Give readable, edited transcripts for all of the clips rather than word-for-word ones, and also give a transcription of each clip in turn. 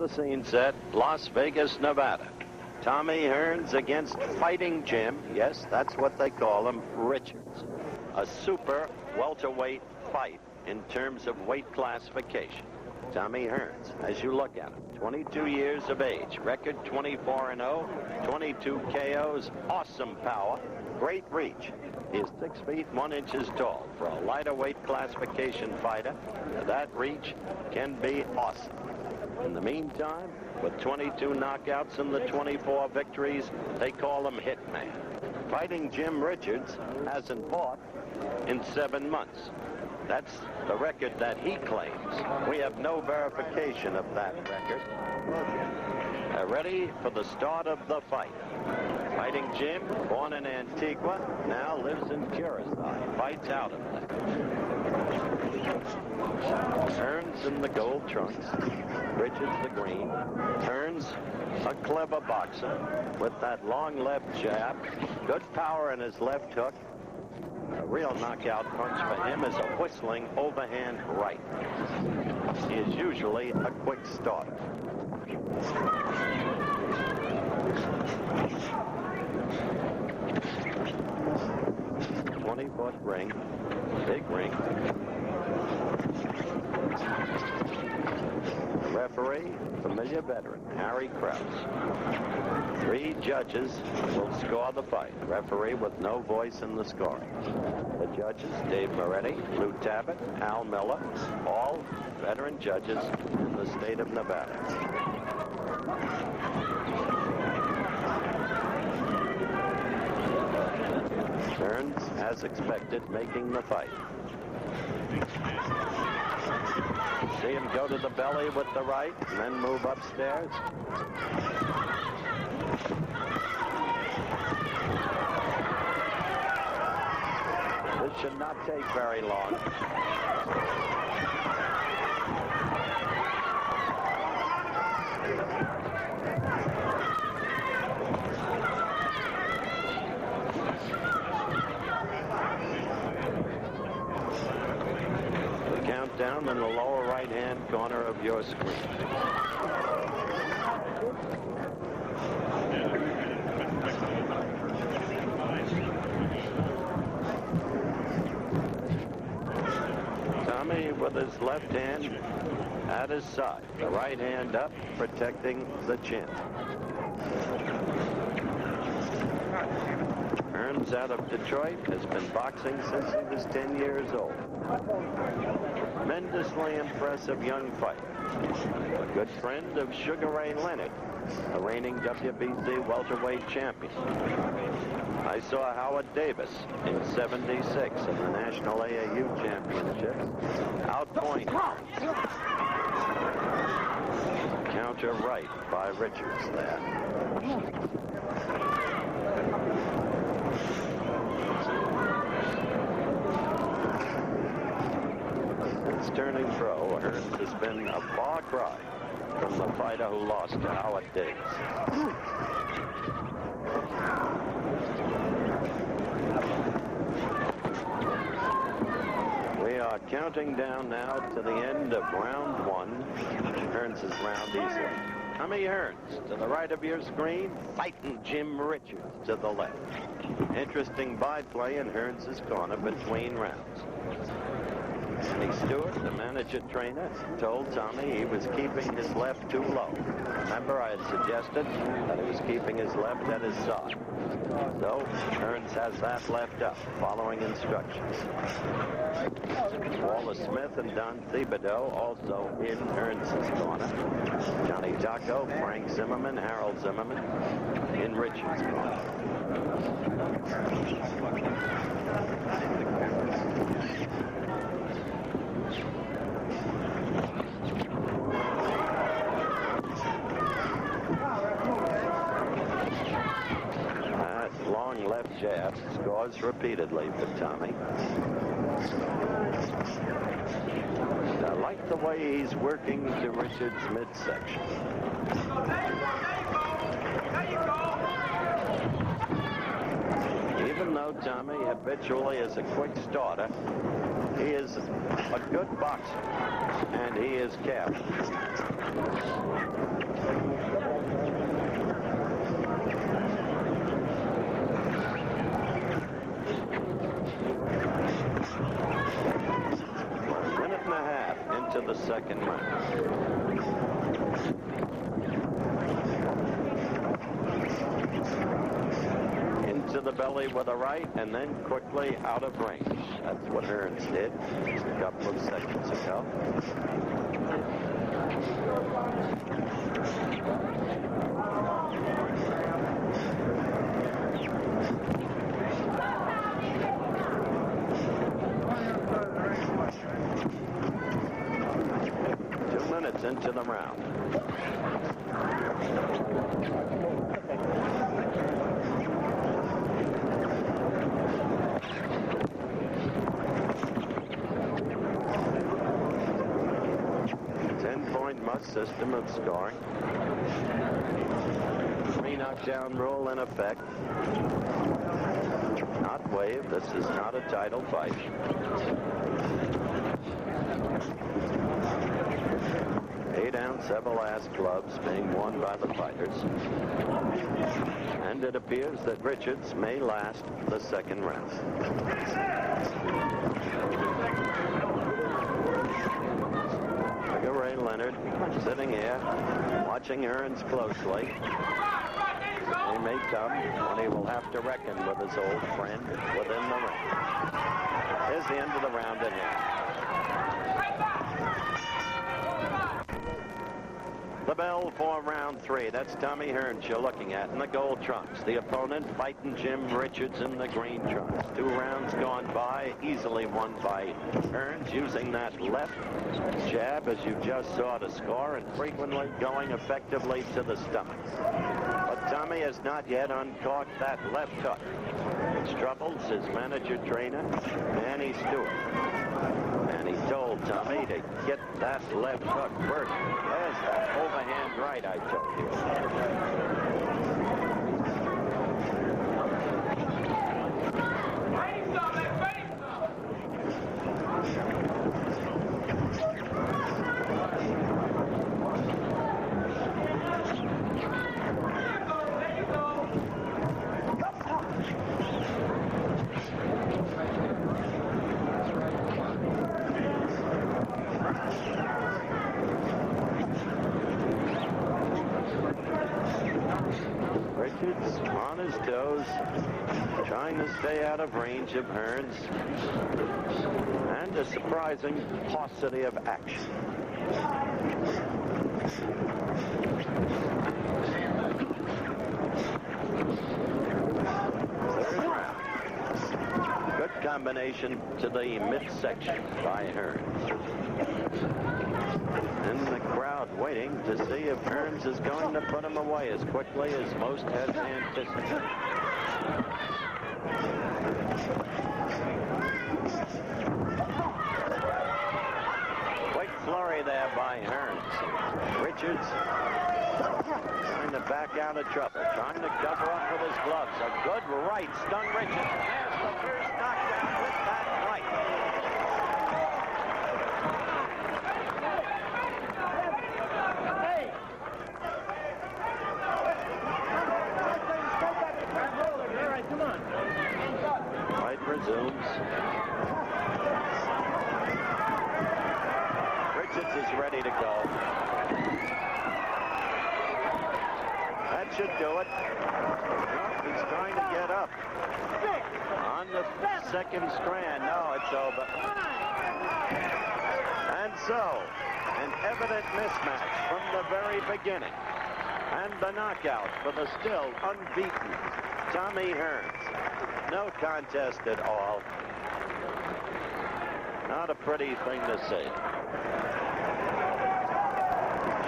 the scene set, Las Vegas, Nevada. Tommy Hearns against Fighting Jim. Yes, that's what they call him, Richards. A super welterweight fight in terms of weight classification. Tommy Hearns, as you look at him, 22 years of age, record 24-0, 22 KOs, awesome power, great reach. He is 6 feet 1 inches tall. For a lighter weight classification fighter, that reach can be awesome. In the meantime, with 22 knockouts and the 24 victories, they call him Hitman. Fighting Jim Richards hasn't fought in 7 months. That's the record that he claims. We have no verification of that record. Ready for the start of the fight. Fighting Jim, born in Antigua, now lives in Curacao. Fights out of there. Hearns in the gold trunks. Richards the green. Hearns, a clever boxer with that long left jab. Good power in his left hook. A real knockout punch for him is a whistling overhand right. He is usually a quick starter. 20-foot ring, big ring. Referee, familiar veteran, Harry Krause. 3 judges will score the fight. Referee with no voice in the scoring. The judges, Dave Moretti, Lou Tabbitt, Al Miller, all veteran judges in the state of Nevada. Hearns, as expected, making the fight. See him go to the belly with the right and then move upstairs. This should not take very long. The countdown in the lower right-hand corner of your screen. Tommy with his left hand at his side. The right hand up, protecting the chin. Hearns out of Detroit has been boxing since he was 10 years old. Tremendously impressive young fighter. A good friend of Sugar Ray Leonard, a reigning WBC welterweight champion. I saw Howard Davis in '76 in the National AAU Championships. Outpoint Hearns. Counter right by Richards there. Since turning pro, Hearns has been a far cry from the fighter who lost to Howard Davis. We are counting down now to the end of round 1. Hearns' round easily. Tommy Hearns to the right of your screen, Fighting Jim Richards to the left. Interesting byplay in Hearns' corner between rounds. Andy Stewart, the manager trainer, told Tommy he was keeping his left too low. Remember, I had suggested that he was keeping his left at his side. So, Hearns has that left up, following instructions. Wallace Smith and Don Thibodeau also in Hearns' corner. Johnny Taco, Frank Zimmerman, Harold Zimmerman in Richards' corner. Long left jab scores repeatedly for Tommy. And I like the way he's working to Richards' midsection. Even though Tommy habitually is a quick starter, He is a good boxer, and he is careful. A minute and a half into the second round. Into the belly with a right, and then quickly out of range. That's what Hearns did just a couple of seconds ago. Into the round. Must system of scoring. 3 knockdown rule in effect. Not waived. This is not a title fight. Ounce Everlast gloves being worn by the fighters. And it appears that Richards may last the second round. Ray Leonard sitting here watching Hearns closely. He may come when he will have to reckon with his old friend within the ring. Here's the end of the round in here. The bell for round 3. That's Tommy Hearns you're looking at in the gold trunks. The opponent fighting Jim Richards in the green trunks. 2 rounds gone by, easily won by Hearns using that left jab as you just saw to score, and frequently going effectively to the stomach. But Tommy has not yet uncorked that left hook. His troubles, his manager trainer, Manny Stewart. And he told Tommy to get that left hook first. There's that overhand right I told you. Richards on his toes, trying to stay out of range of Hearns, and a surprising paucity of action. Third round. Good combination to the midsection by Hearns. And the crowd waiting to see if Hearns is going to put him away as quickly as most has anticipated. Quick flurry there by Hearns. Richards trying to back out of trouble, trying to cover up with his gloves. A good right stung Richards. There's the first knockdown with that right. Resumes. Richards is ready to go. That should do it. He's trying to get up. On the second strand. No, it's over. And so, an evident mismatch from the very beginning. And the knockout for the still unbeaten Tommy Hearns. No contest at all. Not a pretty thing to see.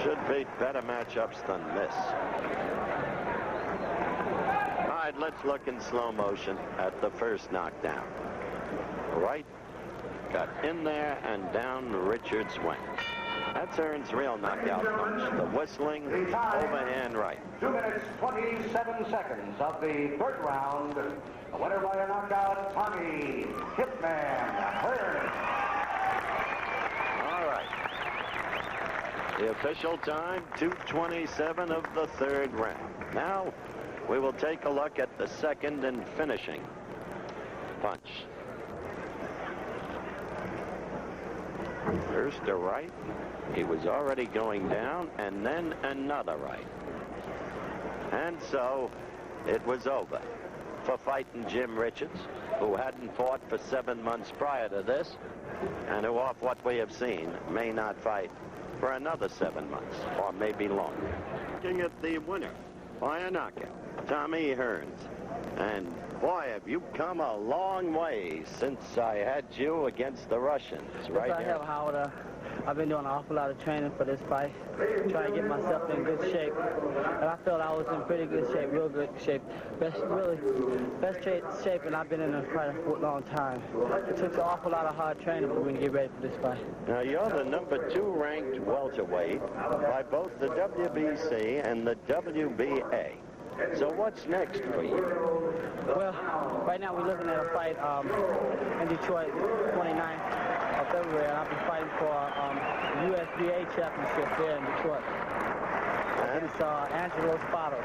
Should be better matchups than this. All right, let's look in slow motion at the first knockdown. Right got in there and down Richards went. That's Hearns' real knockout punch. The whistling, overhand right. 2 minutes, 27 seconds of the third round. The winner by a knockout, Tommy Hitman Hearns. All right. The official time, 2:27 of the third round. Now, we will take a look at the second and finishing punch. First a right. He was already going down, and then another right. And so it was over for fighting Jim Richards, who hadn't fought for 7 months prior to this, and who, off what we have seen, may not fight for another 7 months, or maybe longer. Looking at the winner by a knockout, Tommy Hearns. And boy, have you come a long way since I had you against the Russians, right? Yes, I have, Howard. I've been doing an awful lot of training for this fight, trying to get myself in good shape. And I felt I was in pretty good shape, real good shape. Best shape, and I've been in it quite a long time. It took an awful lot of hard training for me to get ready for this fight. Now, you're the number 2 ranked welterweight by both the WBC and the WBA. So what's next for you? Well, right now we're looking at a fight in Detroit, 29th of February, and I'll be fighting for USBA championship there in Detroit. Against Angelo Spada.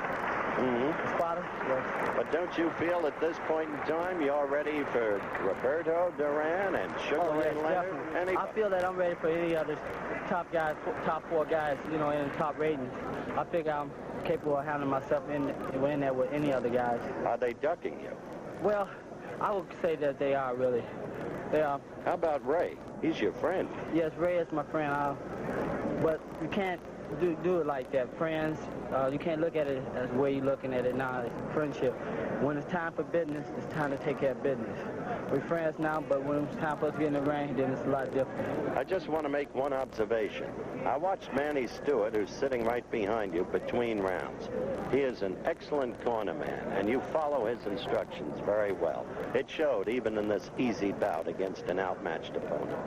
Spada? Yes. But don't you feel at this point in time you're ready for Roberto Duran and Sugar Ray Leonard? Definitely. I feel that I'm ready for any other top 4 guys, you know, in the top ratings. I figure I'm capable of handling myself in there with any other guys. Are they ducking you? Well, I would say that they are, really. They are. How about Ray? He's your friend. Yes, Ray is my friend. But you can't do it like that. Friends, you can't look at it as the way you're looking at it now. It's friendship. When it's time for business, it's time to take care of business. We're friends now, but when it's time for us to get in the ring, then it's a lot different. I just want to make one observation. I watched Manny Stewart, who's sitting right behind you, between rounds. He is an excellent corner man, and you follow his instructions very well. It showed even in this easy bout against an outmatched opponent.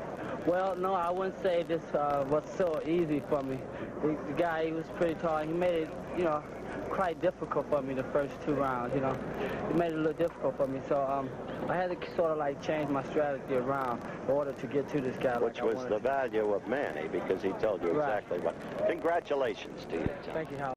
Well, no, I wouldn't say this was so easy for me. The guy, he was pretty tall. He made it, you know, quite difficult for me the first 2 rounds, you know. He made it a little difficult for me, so I had to sort of like change my strategy around in order to get to this guy. Which was the value of Manny, because he told you exactly what. Congratulations to you, Tom. Thank you, Howard.